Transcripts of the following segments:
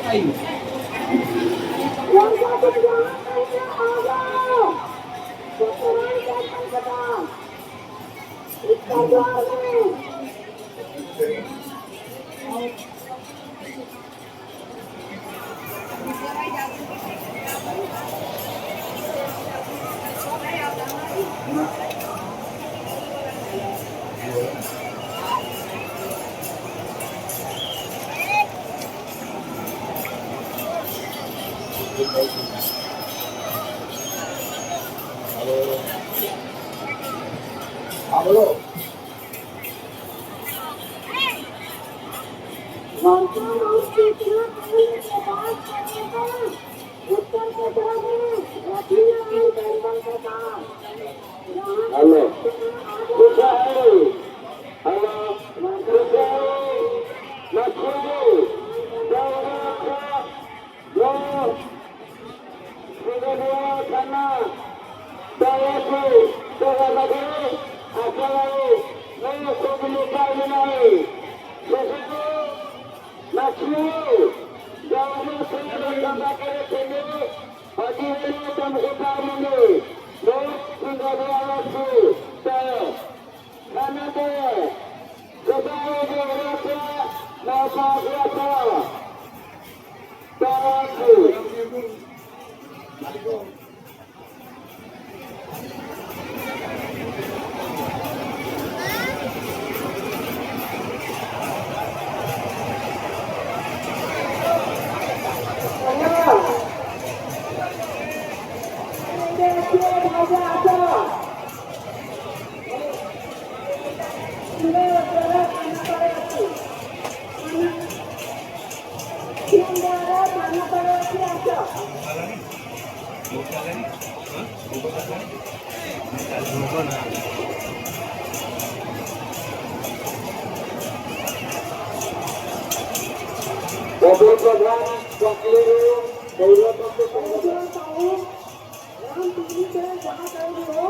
Yang satu jangan mainnya Allah. Sekarang jangan pedang. Kita juara. Halo. Halo. Mobil program Wakiliru Daerah Kampus Pengajian tahun yang tinggi dan jangan tahu dulu.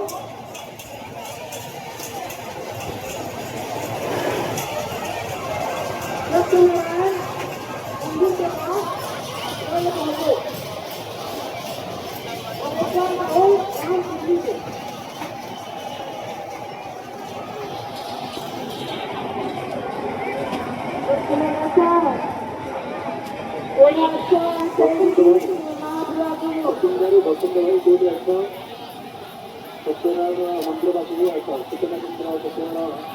Keturunan untuk jemaah oleh kampus. Program tahun yang tinggi. Terima kasih. dari Boston dari apa? Sekarang hampir masih apa? Sekarang kita sekarang